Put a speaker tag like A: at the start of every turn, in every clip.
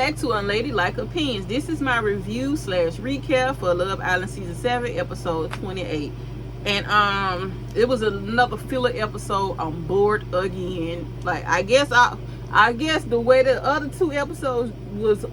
A: back to Unladylike Opinions. This is my review / recap for Love Island Season 7, Episode 28. And it was another filler episode. I'm bored again. Like, I guess the way the other 2 episodes was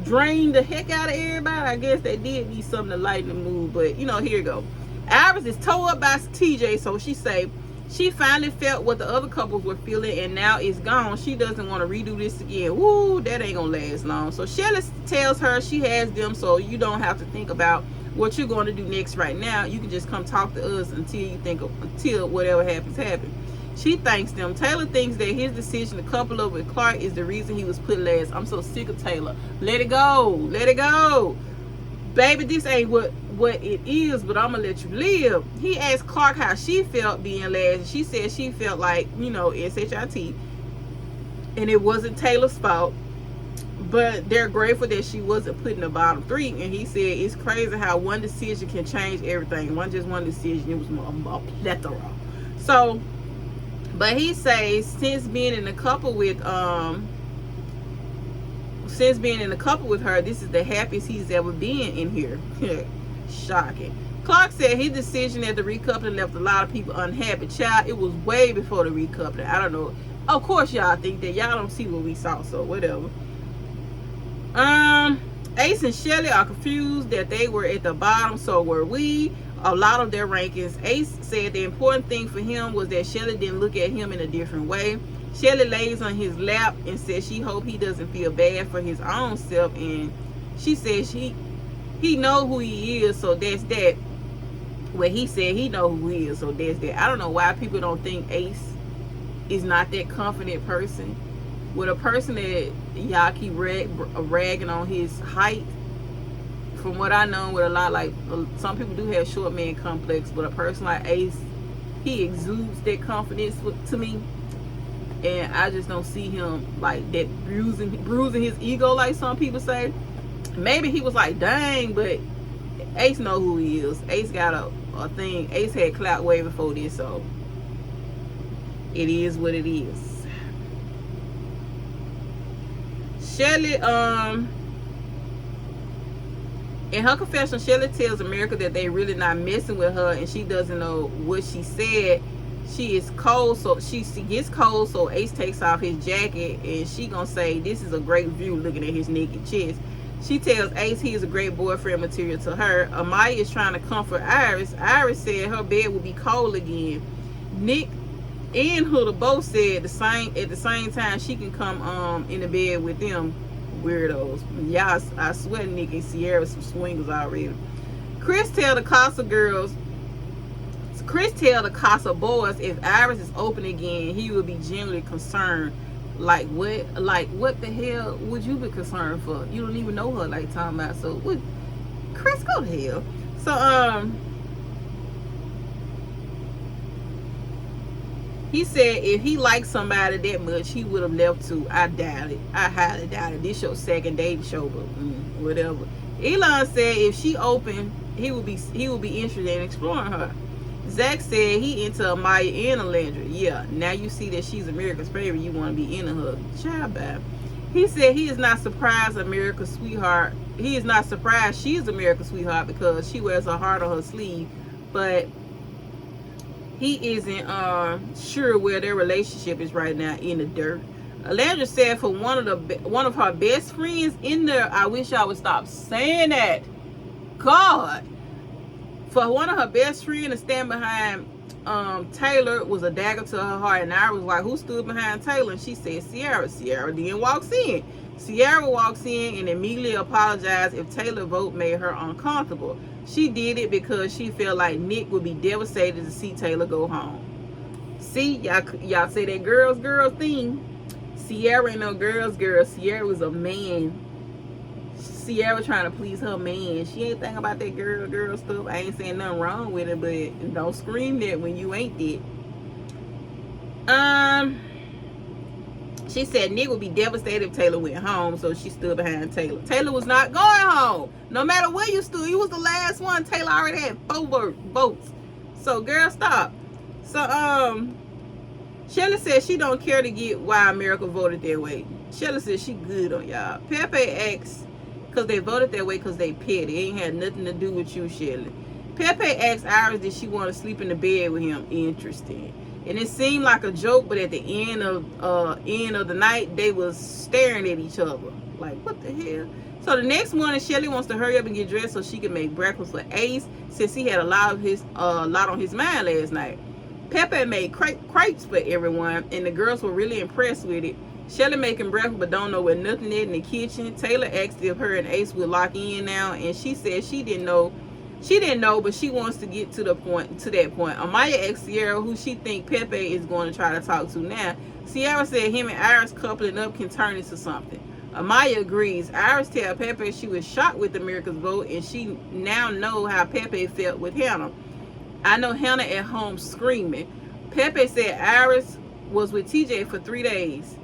A: drained the heck out of everybody. I guess they did need something to lighten the mood. But, you know, here you go. Iris is tore up by TJ, so she say she finally felt what the other couples were feeling, and now it's gone. She doesn't want to redo this again. Woo, that ain't gonna last long. So Shelly tells her she has them, so you don't have to think about what you're going to do next right now. You can just come talk to us until whatever happens. She thanks them. Taylor thinks that his decision to couple up with Clark is the reason he was put last. I'm so sick of Taylor. Let it go. Baby, this ain't what it is, but I'm gonna let you live. He asked Clark how she felt being last, and she said she felt like, you know, SHIT, and it wasn't Taylor's fault, but they're grateful that she wasn't put in the bottom 3. And he said it's crazy how one decision can change everything. One decision, it was a plethora. So, but he says since being in a couple with her, this is the happiest he's ever been in here. Shocking. Clark said his decision at the recoupling left a lot of people unhappy. Child, it was way before the recoupling. I don't know. Of course y'all think that. Y'all don't see what we saw, so whatever. Ace and Shelly are confused that they were at the bottom, so were we. A lot of their rankings. Ace said the important thing for him was that Shelly didn't look at him in a different way. Shelly lays on his lap and says she hope he doesn't feel bad for his own self, and she says he know who he is, so that's that. Well, he said he know who he is, so that's that. I don't know why people don't think Ace is not that confident person. With a person that y'all keep ragging on his height, from what I know, with a lot, like some people do have short man complex, but a person like Ace, he exudes that confidence to me. And I just don't see him like that bruising his ego like some people say. Maybe he was like, dang, but Ace know who he is. Ace got a thing. Ace had clout way before this, so it is what it is. Shelly, in her confession, Shelly tells America that they really not messing with her, and she doesn't know what she said. She is cold, so she gets cold, so Ace takes off his jacket, and she gonna say this is a great view looking at his naked chest. She tells Ace he is a great boyfriend material to her. Amaya is trying to comfort Iris. Iris said her bed will be cold again. Nick and Huda both said at the same time she can come in the bed with them. Weirdos. Y'all, I swear Nick and Sierra some swingers already. Chris tell the Casa boys if Iris is open again, he will be genuinely concerned. Like what the hell would you be concerned for? You don't even know her like talking about. So what? Chris, go to hell. So he said if he liked somebody that much, he would have left too. I doubt it. I highly doubt it. This your second date show, but whatever. Elon said if she open, he will be interested in exploring her. Zach said he into Amaya and Alandra. Yeah, now you see that she's America's favorite. You want to be into her. Child, bad. He said he is not surprised America's sweetheart. He is not surprised she's America's sweetheart because she wears her heart on her sleeve. But he isn't sure where their relationship is right now, in the dirt. Alandra said for one of her best friends in there. I wish I would stop saying that. God. For one of her best friends to stand behind Taylor was a dagger to her heart. And I was like, who stood behind Taylor? And she said Sierra. Sierra then walks in. Sierra walks in and immediately apologized if Taylor's vote made her uncomfortable. She did it because she felt like Nick would be devastated to see Taylor go home. See, y'all say that girls thing. Sierra ain't no girls. Sierra was a man. Sierra trying to please her man. She ain't thinking about that girl stuff. I ain't saying nothing wrong with it, but don't scream that when you ain't that. She said Nick would be devastated if Taylor went home, so she stood behind Taylor. Taylor was not going home. No matter where you stood, you was the last one. Taylor already had 4 votes. So girl, stop. So Shelly said she don't care to get why America voted that way. Shelly said she good on y'all. Pepe asks, because they voted that way because they petty. It ain't had nothing to do with you, Shelly. Pepe asked Iris did she want to sleep in the bed with him. Interesting. And it seemed like a joke, but at the end of the night, they was staring at each other. Like, what the hell? So the next morning, Shelly wants to hurry up and get dressed so she can make breakfast for Ace, since he had a lot on his mind last night. Pepe made crepes for everyone, and the girls were really impressed with it. Shelly making breakfast but don't know where nothing is in the kitchen. Taylor asked if her and Ace would lock in now, and she said she didn't know, but she wants to get to that point. Amaya asked Sierra who she think Pepe is going to try to talk to now. Sierra said him and Iris coupling up can turn into something. Amaya agrees. Iris tells Pepe she was shocked with America's vote, and she now know how Pepe felt with Hannah. I know Hannah at home screaming. Pepe said Iris was with TJ for 3 days.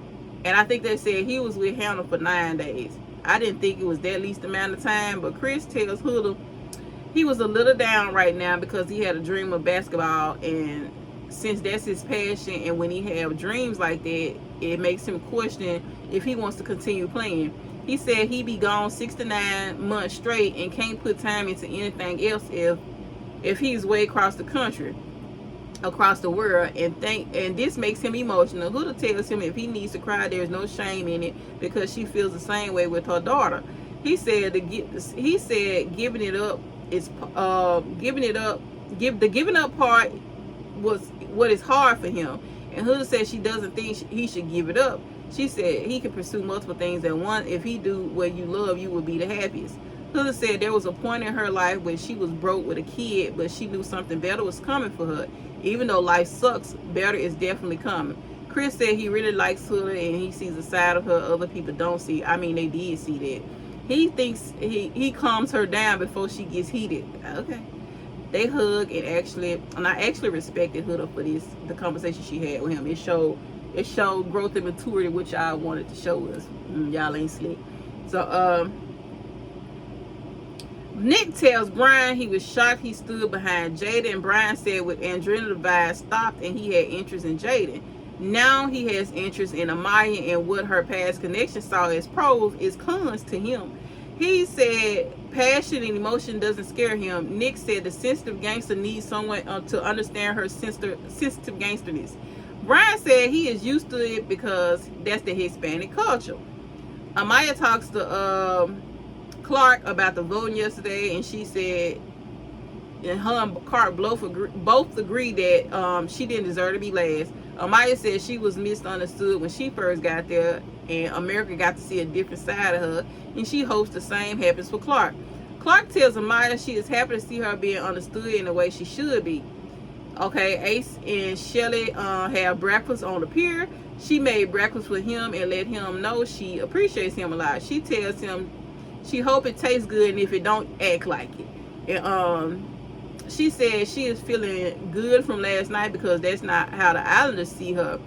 A: And I think they said he was with Hannah for 9 days. I didn't think it was that least amount of time, but Chris tells Huda he was a little down right now because he had a dream of basketball, and since that's his passion, and when he have dreams like that, it makes him question if he wants to continue playing. He said he be gone 6 to 9 months straight and can't put time into anything else if he's way across the country, across the world, and this makes him emotional. Huda tells him if he needs to cry, there's no shame in it because she feels the same way with her daughter. He said giving it up is the giving up part was what is hard for him. And Huda said she doesn't think he should give it up. She said he can pursue multiple things at once. If he do what you love, you will be the happiest. Huda said there was a point in her life when she was broke with a kid, but she knew something better was coming for her. Even though life sucks, better is definitely coming. Chris said he really likes Huda and he sees a side of her other people don't see. I mean, they did see that. He thinks he calms her down before she gets heated. Okay. They hug, and I actually respected Huda for the conversation she had with him. It showed growth and maturity, which I wanted to show us. Y'all ain't slick. So Nick tells Brian he was shocked he stood behind Jaden, and Brian said with Andrina the vibe stopped and he had interest in Jaden. Now he has interest in Amaya, and what her past connection saw as pros is cons to him. He said passion and emotion doesn't scare him. Nick said the sensitive gangster needs someone to understand her sensitive gangsterness. Brian said he is used to it because that's the Hispanic culture. Amaya talks to Clark about the voting yesterday, and she said, and her and Clark both agreed that she didn't deserve to be last. Amaya said she was misunderstood when she first got there, and America got to see a different side of her, and she hopes the same happens for Clark. Clark tells Amaya she is happy to see her being understood in the way she should be. Okay, Ace and Shelly have breakfast on the pier. She made breakfast for him and let him know she appreciates him a lot. She tells him she hope it tastes good, and if it don't, act like it. And she said she is feeling good from last night because that's not how the Islanders see her,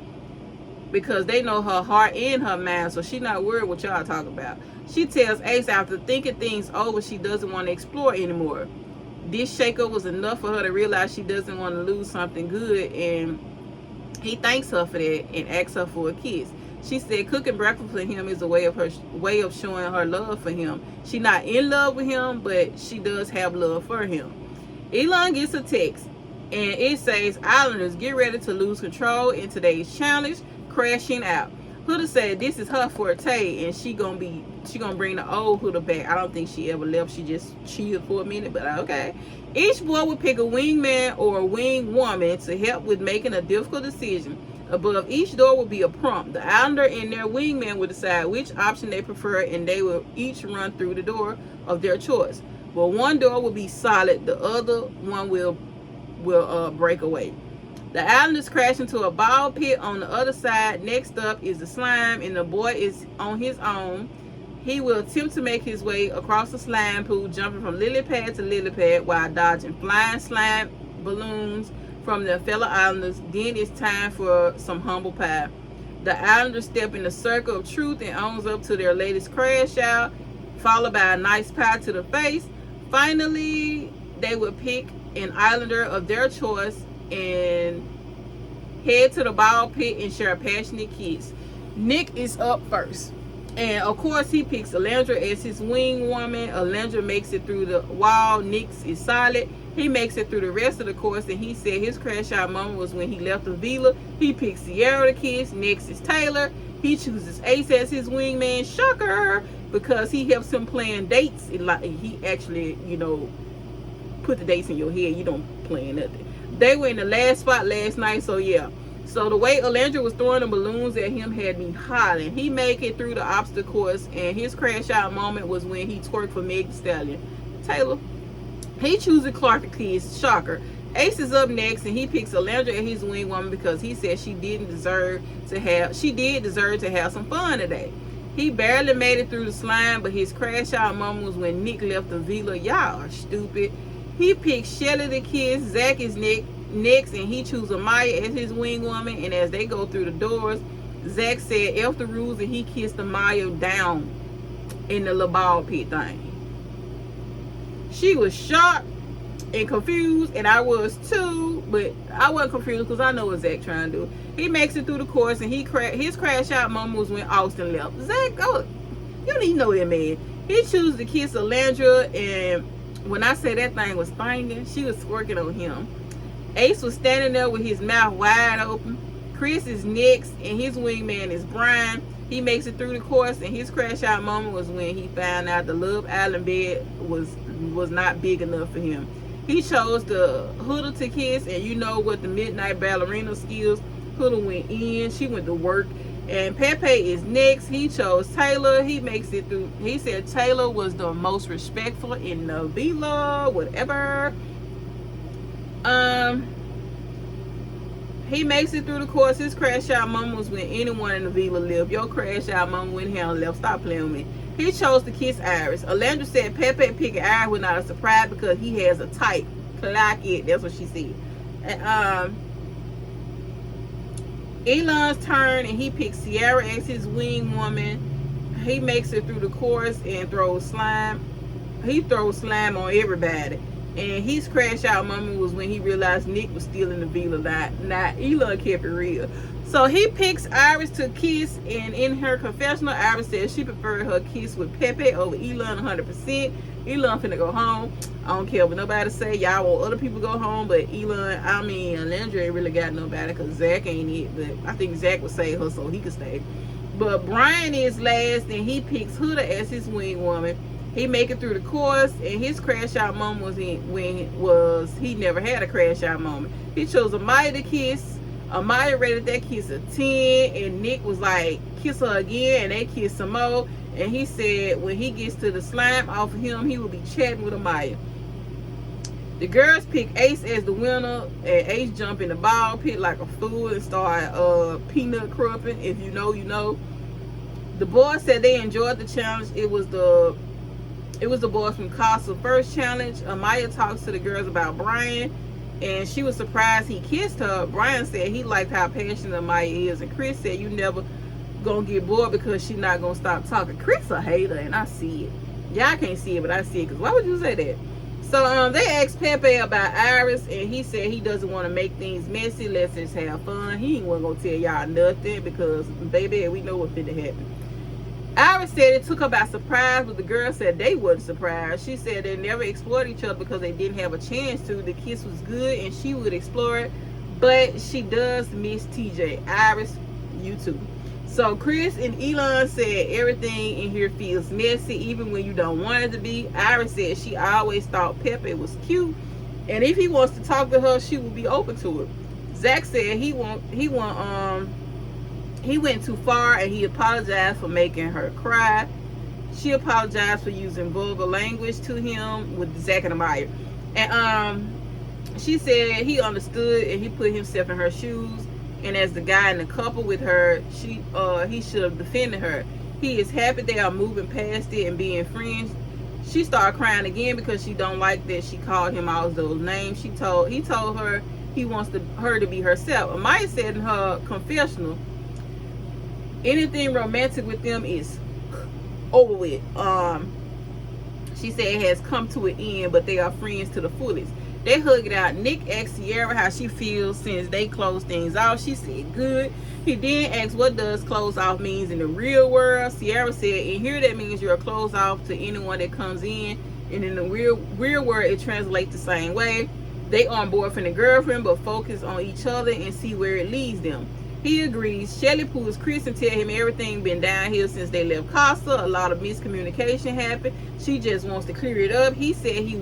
A: because they know her heart and her mind, so she's not worried what y'all talking about. She tells Ace after thinking things over, she doesn't want to explore anymore. This shakeup was enough for her to realize she doesn't want to lose something good, and he thanks her for that and asks her for a kiss. She said cooking breakfast for him is a way of showing her love for him. She's not in love with him, but she does have love for him. Elon gets a text, and it says, Islanders, get ready to lose control in today's challenge, crashing out. Huda said this is her forte, and she gonna bring the old Huda back. I don't think she ever left. She just chilled for a minute, but okay. Each boy would pick a wingman or a wing woman to help with making a difficult decision. Above each door will be a prompt. The Islander and their wingman will decide which option they prefer, and they will each run through the door of their choice. But one door will be solid, the other one will break away. The Islanders crash into a ball pit on the other side. Next up is the slime, and the boy is on his own. He will attempt to make his way across the slime pool, jumping from lily pad to lily pad while dodging flying slime balloons from the fellow Islanders. Then it's time for some humble pie. The Islanders step in the circle of truth and owns up to their latest crash out, followed by a nice pie to the face. Finally, they will pick an Islander of their choice and head to the ball pit and share a passionate kiss. Nick is up first. And of course, he picks Alandra as his wing woman. Alandra makes it through the wall. Nick is solid. He makes it through the rest of the course, and he said his crash out moment was when he left the villa. He picks Sierra to kiss. Next is Taylor. He chooses Ace as his wingman. Shocker, because he helps him plan dates. He actually, put the dates in your head. You don't plan nothing. They were in the last spot last night, so yeah. So the way Alandra was throwing the balloons at him had me hollering. He made it through the obstacle course, and his crash out moment was when he twerked for Meg Thee Stallion. Taylor, he chooses Clark to kiss. Shocker. Ace is up next, and he picks Alandra as his wing woman because he said she did deserve to have some fun today. He barely made it through the slime, but his crash out moment was when Nick left the villa. Y'all are stupid. He picked Shelly to kiss. Zach is next, and he chooses Amaya as his wing woman. And as they go through the doors, Zach said F the rules, and he kissed Amaya down in the little ball pit thing. She was shocked and confused, and I was too, but I wasn't confused because I know what Zach trying to do. He makes it through the course, and his crash out moment was when Austin left. Zach, you don't even know that man. He chooses to kiss Alandra, and when I say that thing was stinging, she was twerking on him. Ace was standing there with his mouth wide open. Chris is next, and his wingman is Brian. He makes it through the course, and his crash out moment was when he found out the Love Island bed was not big enough for him. He chose the Huda to kiss, and you know what the midnight ballerina skills. Huda went in. She went to work. And Pepe is next. He chose Taylor. He makes it through. He said Taylor was the most respectful in the villa, whatever. He makes it through the course. His crash out moment was when anyone in the villa lived. Your crash out moment when he left. Stop playing with me. He chose to kiss Iris. Alandra said Pepe picking Iris was not a surprise because he has a type. Clock it. That's what she said. And, Elon's turn, and he picks Sierra as his wing woman. He makes it through the course and throws slime. He throws slime on everybody. And his crash out moment was when he realized Nick was still in the villa. Not Elon kept it real. So he picks Iris to kiss, and in her confessional, Iris says she preferred her kiss with Pepe over Elon 100%. Elon finna go home. I don't care what nobody say. Y'all want other people to go home, but Alandra ain't really got nobody because Zach ain't it. But I think Zach would save her so he could stay. But Brian is last, and he picks Huda as his wing woman. He make it through the course, and his crash out moment was he never had a crash out moment. He chose Amaya to kiss. Amaya rated that kiss a 10, and Nick was like, kiss her again, and they kissed some more. And he said when he gets to the slime off of him, he will be chatting with Amaya. The girls pick Ace as the winner, and Ace jump in the ball pit like a fool and start peanut crumping. If you know, you know. The boys said they enjoyed the challenge. It was the boys from Casa first challenge. Amaya talks to the girls about Brian, and she was surprised he kissed her. Brian said he liked how passionate Amaya is, and Chris said you never gonna get bored because she's not gonna stop talking. Chris a hater, and I see it. Y'all can't see it, but I see it. Because why would you say that? So they asked Pepe about Iris, and he said he doesn't want to make things messy. Let's just have fun. He ain't gonna tell y'all nothing because baby, we know what's finna happen. Iris said it took her by surprise, but the girl said they wasn't surprised. She said they never explored each other because they didn't have a chance to. The kiss was good, and she would explore it, but she does miss TJ. Iris, you too. So Chris and Elon said everything in here feels messy, even when you don't want it to be. Iris said she always thought Pepe was cute, and if he wants to talk to her, she will be open to it. Zach said he went too far, and he apologized for making her cry. She apologized for using vulgar language to him with Zach and Amaya. And she said he understood, and he put himself in her shoes. And as the guy in the couple with her, he should have defended her. He is happy they are moving past it and being friends. She started crying again because she don't like that she called him all those names. He told her he wants her to be herself. Amaya said in her confessional, anything romantic with them is over with. She said it has come to an end, but they are friends to the fullest. They hug it out. Nick asked Sierra how she feels since they closed things off. She said good. He then asked what does close off means in the real world. Sierra said in here that means you're closed off to anyone that comes in, and in the real world it translates the same way. They on boyfriend and girlfriend, but focus on each other and see where it leads them. He agrees. Shelly pulls Chris and tell him everything been downhill since they left Costa. A lot of miscommunication happened. She just wants to clear it up. He said he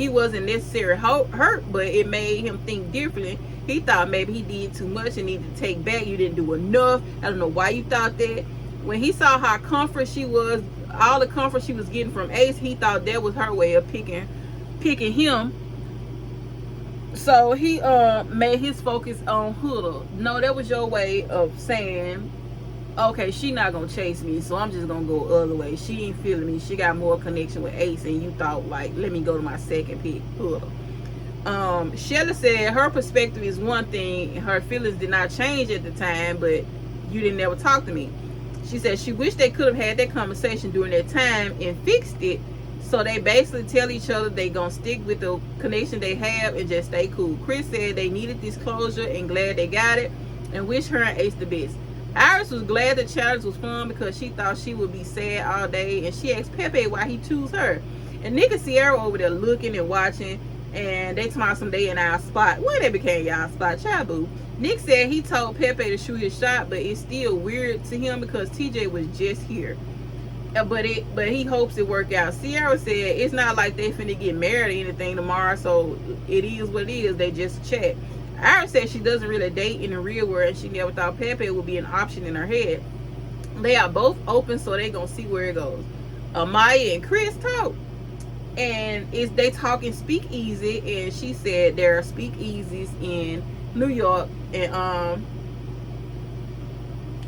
A: wasn't necessarily hurt, but it made him think differently. He thought maybe he did too much and needed to take back. You didn't do enough. I don't know why you thought that. When he saw how comfort she was, all the comfort she was getting from Ace, he thought that was her way of picking him. So he made his focus on Huda. No, that was your way of saying, okay, she not gonna chase me, so I'm just gonna go other way. She ain't feeling me. She got more connection with Ace, and you thought, like, let me go to my second pick, Huda. Shelly said her perspective is one thing. Her feelings did not change at the time, but you didn't ever talk to me. She said she wished they could have had that conversation during that time and fixed it. So they basically tell each other they gonna stick with the connection they have and just stay cool. Chris said they needed this closure and glad they got it, and wish her and Ace the best. Iris was glad the challenge was fun because she thought she would be sad all day, and she asked Pepe why he chose her. And Nick and Sierra over there looking and watching, and they told some day in our spot. When they became y'all spot, Chabu. Nick said he told Pepe to shoot his shot, but it's still weird to him because TJ was just here. But he hopes it work out. Sierra said it's not like they finna get married or anything tomorrow, so it is what it is. They just chat. Iris said she doesn't really date in the real world, and she never thought Pepe would be an option in her head. They are both open, so they gonna see where it goes. Amaya and Chris talk, and they talking speakeasy, and she said there are speakeasies in New York, and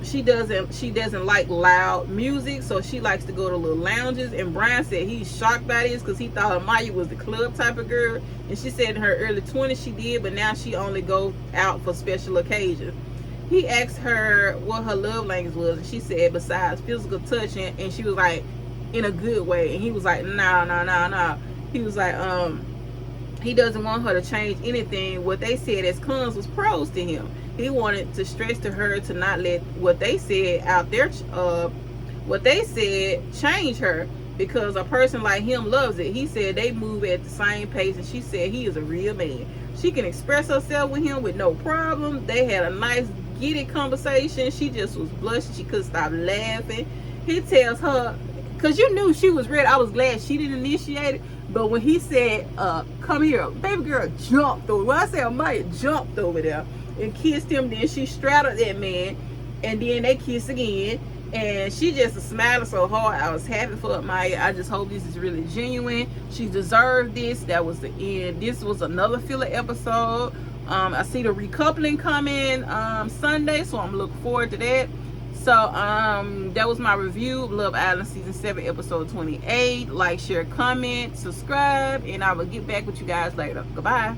A: she doesn't like loud music, so she likes to go to little lounges. And Brian said he's shocked by this because he thought Amaya was the club type of girl, and she said in her early 20s she did, but now she only go out for special occasions. He asked her what her love language was, and she said besides physical touching, and she was like, in a good way. And he was like, no. He was like, he doesn't want her to change anything. What they said as cons was pros to him. He wanted to stress to her to not let what they said out there, what they said change her, because a person like him loves it. He said they move at the same pace, and she said he is a real man. She can express herself with him with no problem. They had a nice giddy conversation. She just was blushing. She couldn't stop laughing. He tells her, because you knew she was ready. I was glad she didn't initiate it. But when he said, come here, baby girl jumped over. When I say Amaya jumped over there and kissed him, then she straddled that man, and then they kissed again, and she just was smiling so hard. I was happy for Amaya. I just hope this is really genuine. She deserved this. That was the end. This was another filler episode. I see the recoupling coming Sunday, so I'm looking forward to that. So that was my review of Love Island season 7 episode 28. Like, share, comment, subscribe, and I will get back with you guys later. Goodbye.